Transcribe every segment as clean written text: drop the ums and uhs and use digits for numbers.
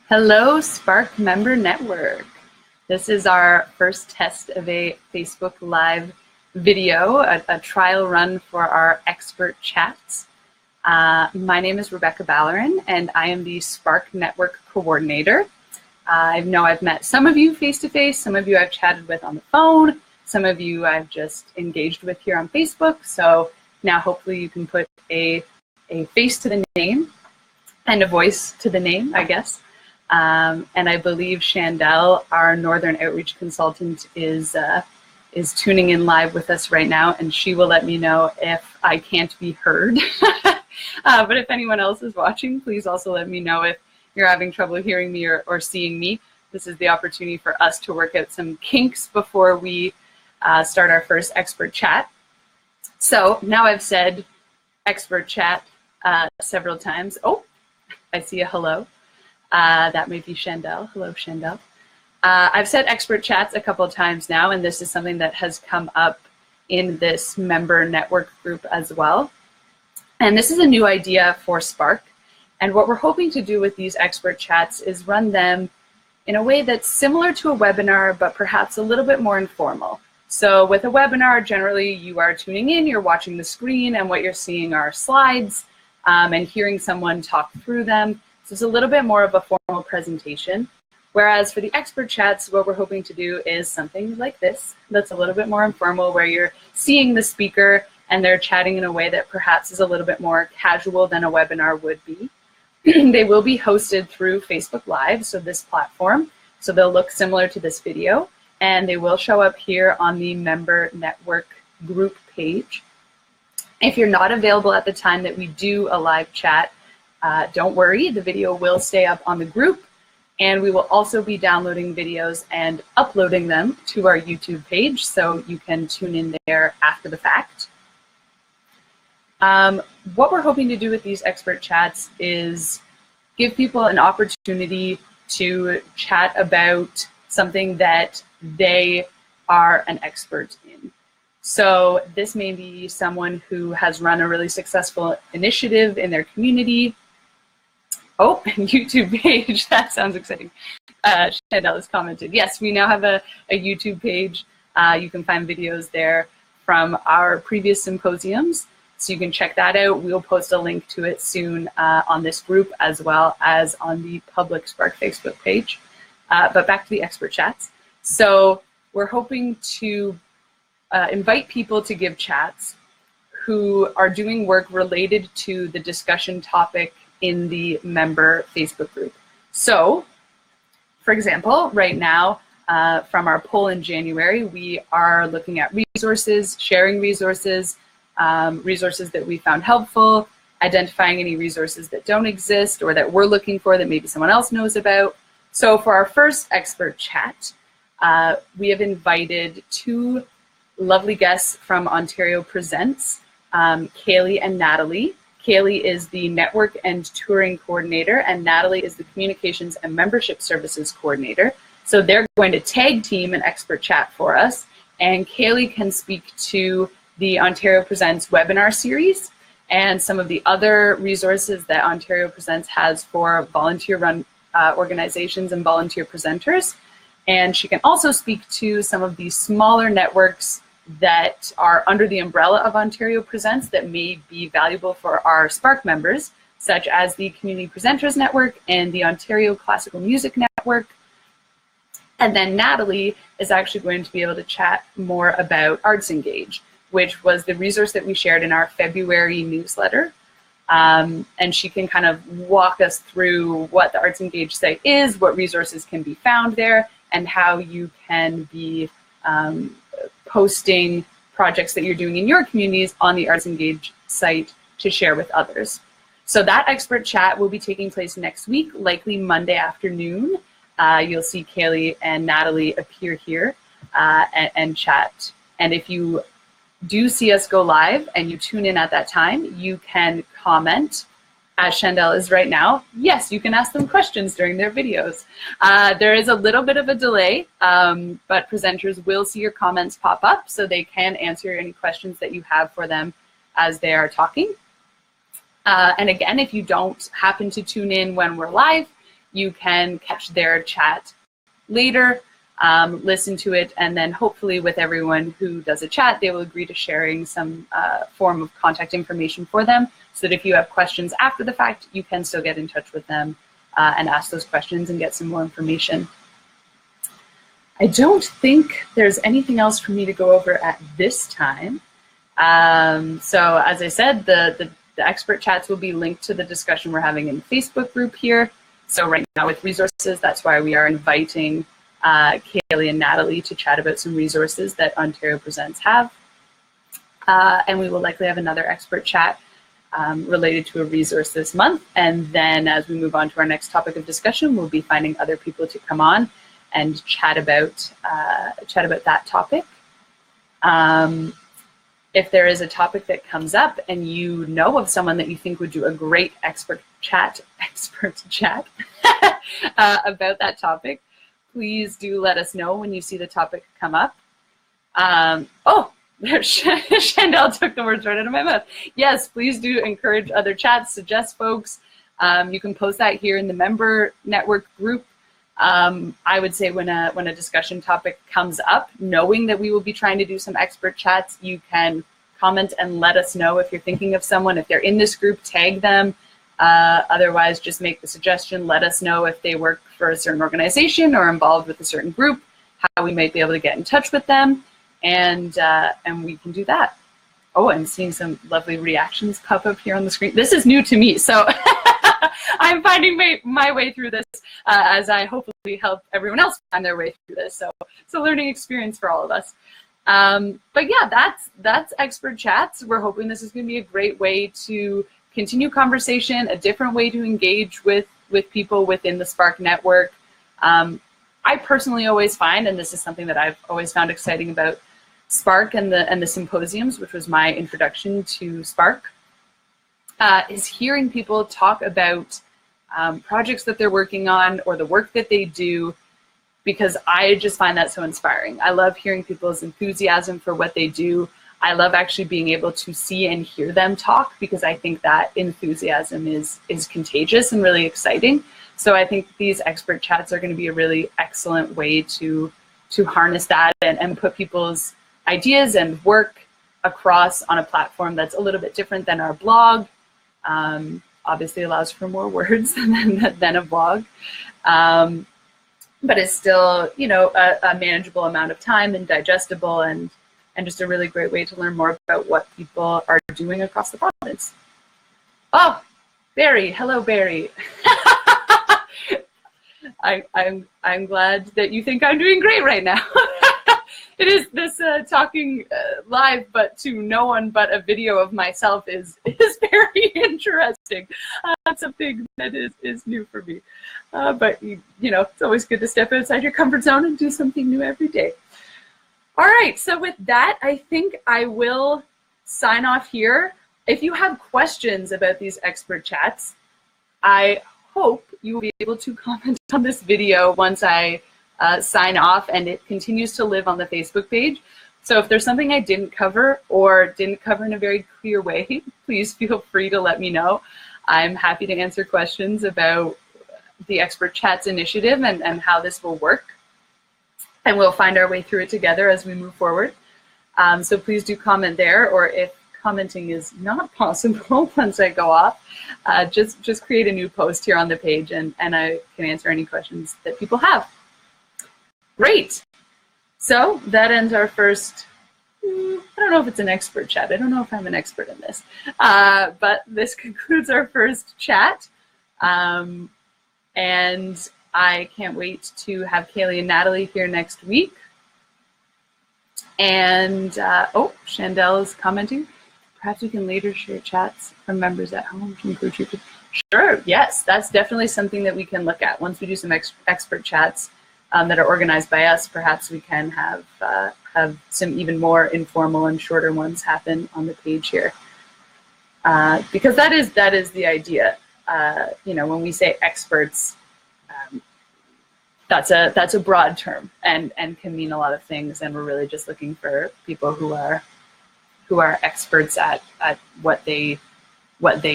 Hello, SPARC Member Network. This is our first test of a Facebook Live video, a trial run for our expert chats. My name is Rebecca Ballerin, and I am the SPARC Network Coordinator. I know I've met some of you face-to-face, some of you I've chatted with on the phone, some of you I've just engaged with here on Facebook, so now hopefully you can put a face to the name and a voice to the name, I guess. And I believe Chandel, our Northern Outreach Consultant, is tuning in live with us right now, and she will let me know if I can't be heard. But if anyone else is watching, please also let me know if you're having trouble hearing me or seeing me. This is the opportunity for us to work out some kinks before we start our first expert chat. So now I've said expert chat several times. Oh, I see a hello. That may be Chandel. Hello, Chandel. I've said expert chats a couple of times now, and this is something that has come up in this member network group as well. And this is a new idea for SPARC. And what we're hoping to do with these expert chats is run them in a way that's similar to a webinar, but perhaps a little bit more informal. So with a webinar, generally you are tuning in, you're watching the screen, and what you're seeing are slides and hearing someone talk through them. So it's a little bit more of a formal presentation. Whereas for the expert chats, what we're hoping to do is something like this, that's a little bit more informal, where you're seeing the speaker and they're chatting in a way that perhaps is a little bit more casual than a webinar would be. They will be hosted through Facebook Live, so this platform. So they'll look similar to this video, and they will show up here on the member network group page. If you're not available at the time that we do a live chat, don't worry, the video will stay up on the group, and we will also be downloading videos and uploading them to our YouTube page, so you can tune in there after the fact. What we're hoping to do with these expert chats is give people an opportunity to chat about something that they are an expert in. So this may be someone who has run a really successful initiative in their community. Oh, YouTube page, that sounds exciting. Chandel has commented. Yes, we now have a YouTube page. You can find videos there from our previous symposiums. So you can check that out. We'll post a link to it soon on this group as well as on the public SPARC Facebook page. But back to the expert chats. So we're hoping to invite people to give chats who are doing work related to the discussion topic in the member Facebook group. So, for example, right now, from our poll in January, we are looking at resources, sharing resources, resources that we found helpful, identifying any resources that don't exist or that we're looking for that maybe someone else knows about. So for our first expert chat, we have invited two lovely guests from Ontario Presents, Kaylee and Natalie. Kaylee is the Network and Touring Coordinator, and Natalie is the Communications and Membership Services Coordinator. So they're going to tag team an expert chat for us, and Kaylee can speak to the Ontario Presents webinar series and some of the other resources that Ontario Presents has for volunteer-run organizations and volunteer presenters. And she can also speak to some of the smaller networks that are under the umbrella of Ontario Presents that may be valuable for our SPARC members, such as the Community Presenters Network and the Ontario Classical Music Network. And then Natalie is actually going to be able to chat more about Arts Engage, which was the resource that we shared in our February newsletter. And she can kind of walk us through what the Arts Engage site is, what resources can be found there, and how you can be posting projects that you're doing in your communities on the Arts Engage site to share with others. So that expert chat will be taking place next week, likely Monday afternoon. You'll see Kaylee and Natalie appear here and chat. And if you do see us go live and you tune in at that time, you can comment, as Chandel is right now. Yes, you can ask them questions during their videos. There is a little bit of a delay, but presenters will see your comments pop up, so they can answer any questions that you have for them as they are talking. And again, if you don't happen to tune in when we're live, you can catch their chat later, listen to it, and then hopefully with everyone who does a chat, they will agree to sharing some form of contact information for them, so that if you have questions after the fact, you can still get in touch with them and ask those questions and get some more information. I don't think there's anything else for me to go over at this time. So as I said, the expert chats will be linked to the discussion we're having in the Facebook group here. So right now with resources, that's why we are inviting Kaylee and Natalie to chat about some resources that Ontario Presents have. And we will likely have another expert chat related to a resource this month. And then as we move on to our next topic of discussion, we'll be finding other people to come on and chat about that topic. If there is a topic that comes up and you know of someone that you think would do a great expert chat about that topic, please do let us know when you see the topic come up. Oh, Chandel took the words right out of my mouth. Yes, please do encourage other chats, suggest folks. You can post that here in the member network group. I would say when a discussion topic comes up, knowing that we will be trying to do some expert chats, you can comment and let us know if you're thinking of someone. If they're in this group, tag them. Otherwise, just make the suggestion. Let us know if they work for a certain organization or involved with a certain group, how we might be able to get in touch with them, and we can do that. Oh, I'm seeing some lovely reactions pop up here on the screen. This is new to me, so I'm finding my way through this as I hopefully help everyone else find their way through this. So it's a learning experience for all of us. But yeah, that's expert chats. We're hoping this is going to be a great way to continue conversation, a different way to engage with people within the SPARC network. I personally always find, and this is something that I've always found exciting about SPARC and the symposiums, which was my introduction to SPARC, is hearing people talk about projects that they're working on or the work that they do, because I just find that so inspiring. I love hearing people's enthusiasm for what they do. I love actually being able to see and hear them talk, because I think that enthusiasm is contagious and really exciting. So I think these expert chats are going to be a really excellent way to harness that and put people's ideas and work across on a platform that's a little bit different than our blog. Obviously allows for more words than a blog. But it's still, you know, a manageable amount of time and digestible, and just a really great way to learn more about what people are doing across the province. Oh, Barry, hello, Barry. I'm glad that you think I'm doing great right now. It is this talking live, but to no one but a video of myself is very interesting. Something that is new for me. But you know, it's always good to step outside your comfort zone and do something new every day. All right, so with that, I think I will sign off here. If you have questions about these expert chats, I hope you will be able to comment on this video once I sign off and it continues to live on the Facebook page. So if there's something I didn't cover or didn't cover in a very clear way, please feel free to let me know. I'm happy to answer questions about the Expert Chats initiative and how this will work. And we'll find our way through it together as we move forward. So please do comment there, or if commenting is not possible once I go off, just create a new post here on the page and I can answer any questions that people have. Great. So that ends our first, I don't know if it's an expert chat. I don't know if I'm an expert in this, but this concludes our first chat. And I can't wait to have Kaylee and Natalie here next week. And, oh, Chandel is commenting. Perhaps we can later share chats from members at home to include you. Sure, yes, that's definitely something that we can look at. Once we do some expert chats that are organized by us, perhaps we can have some even more informal and shorter ones happen on the page here. Because that is the idea. You know, when we say experts, that's a broad term and can mean a lot of things, and we're really just looking for people who are experts at what they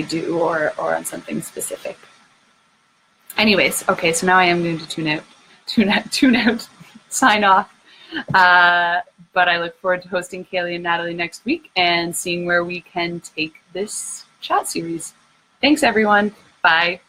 do or on something specific. Anyways, okay, so now I am going to tune out, sign off. But I look forward to hosting Kaylee and Natalie next week and seeing where we can take this chat series. Thanks, everyone. Bye.